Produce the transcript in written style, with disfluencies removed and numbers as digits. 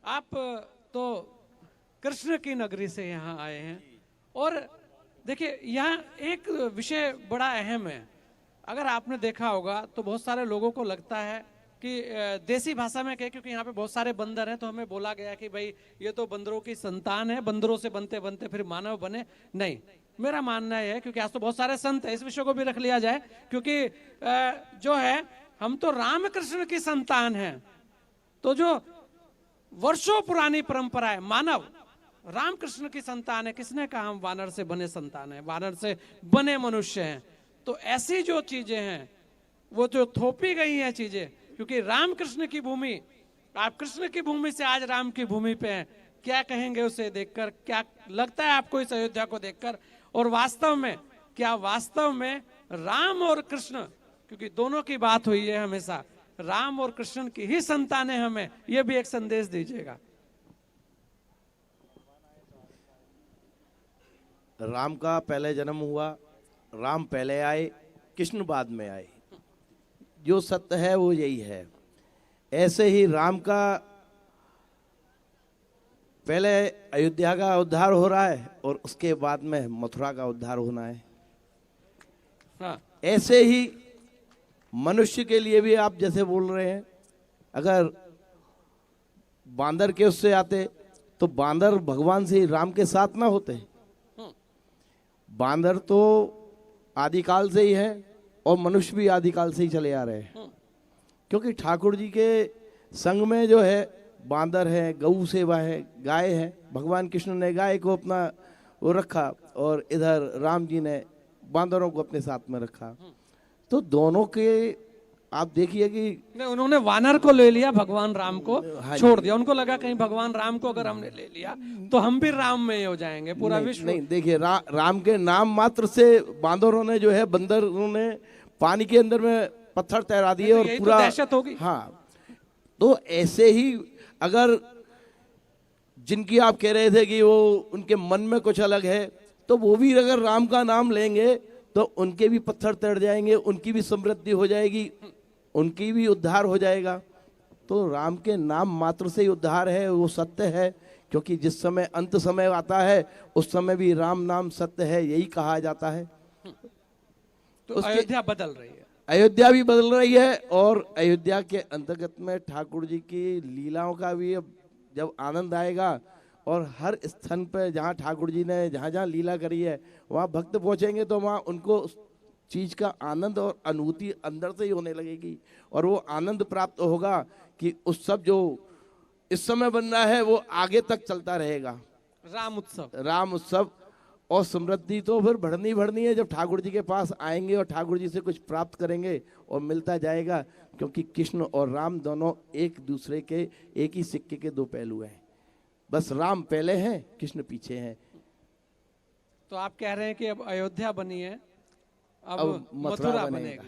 आप तो कृष्ण की नगरी से यहाँ आए हैं और देखिए यहाँ एक विषय बड़ा अहम है। अगर आपने देखा होगा तो बहुत सारे लोगों को लगता है कि देसी भाषा में कहे, क्योंकि यहाँ पे बहुत सारे बंदर हैं तो हमें बोला गया कि भाई ये तो बंदरों की संतान है, बंदरों से बनते बनते फिर मानव बने। नहीं, मेरा मानना है, क्योंकि आज तो बहुत सारे संत है, इस विषय को भी रख लिया जाए, क्योंकि जो है हम तो रामकृष्ण की संतान हैं। तो जो वर्षों पुरानी परंपरा है, मानव रामकृष्ण की संतान है। किसने कहा हम वानर से बने संतान है, वानर से बने मनुष्य हैं? तो ऐसी जो चीजें हैं वो जो थोपी गई हैं चीजें, क्योंकि रामकृष्ण की भूमि, आप कृष्ण की भूमि से आज राम की भूमि पे हैं, क्या कहेंगे उसे देखकर? क्या लगता है आपको इस अयोध्या को देखकर? और वास्तव में क्या वास्तव में राम और कृष्ण, क्योंकि दोनों की बात हुई है हमेशा, राम और कृष्ण की ही संतानें हमें, यह भी एक संदेश दीजिएगा। राम का पहले जन्म हुआ, राम पहले आए, कृष्ण बाद में आए। जो सत्य है वो यही है। ऐसे ही राम का पहले अयोध्या का उद्धार हो रहा है और उसके बाद में मथुरा का उद्धार होना है। हाँ। ऐसे ही मनुष्य के लिए भी आप जैसे बोल रहे हैं, अगर बांदर के उससे आते तो बांदर भगवान से राम के साथ ना होते। बांदर तो आदिकाल से ही है और मनुष्य भी आदिकाल से ही चले आ रहे हैं, क्योंकि ठाकुर जी के संग में जो है बांदर है, गऊ सेवा है, गाय है। भगवान कृष्ण ने गाय को अपना वो रखा और इधर राम जी ने बांदरों को अपने साथ में रखा। तो दोनों के आप देखिए कि नहीं, उन्होंने वानर को ले लिया, भगवान राम को हाँ छोड़ दिया। उनको लगा कहीं भगवान राम को अगर हमने ले लिया तो हम भी राम में ही हो जाएंगे, पूरा नहीं, विश्व। नहीं देखिए राम के नाम मात्र से बांदरों ने जो है, बंदरों ने पानी के अंदर में पत्थर तैरा दिए तो और यही तो पूरा दहशत होगी। हाँ, तो ऐसे ही अगर जिनकी आप कह रहे थे कि वो उनके मन में कुछ अलग है, तो वो भी अगर राम का नाम लेंगे तो उनके भी पत्थर तैर जाएंगे, उनकी भी समृद्धि हो जाएगी, उनकी भी उद्धार हो जाएगा। तो राम के नाम मात्र से ही उद्धार है, वो सत्य है। क्योंकि जिस समय अंत समय आता है उस समय भी राम नाम सत्य है, यही कहा जाता है। तो अयोध्या बदल रही है, अयोध्या भी बदल रही है और अयोध्या के अंतर्गत में ठाकुर जी की लीलाओं का भी अब जब आनंद आएगा, और हर स्थान पर जहाँ ठाकुर जी ने जहाँ जहाँ लीला करी है वहाँ भक्त पहुँचेंगे तो वहाँ उनको उस चीज़ का आनंद और अनुभूति अंदर से ही होने लगेगी। और वो आनंद प्राप्त होगा कि उत्सव जो इस समय बन रहा है वो आगे तक चलता रहेगा। राम उत्सव, राम उत्सव। और समृद्धि तो फिर बढ़नी बढ़नी है जब ठाकुर जी के पास आएंगे और ठाकुर जी से कुछ प्राप्त करेंगे और मिलता जाएगा। क्योंकि कृष्ण और राम दोनों एक दूसरे के एक ही सिक्के के दो पहलू हैं। बस राम पहले हैं, कृष्ण पीछे हैं। तो आप कह रहे हैं कि अब अयोध्या बनी है, अब अब मथुरा मथुरा बनेगा। बनेगी।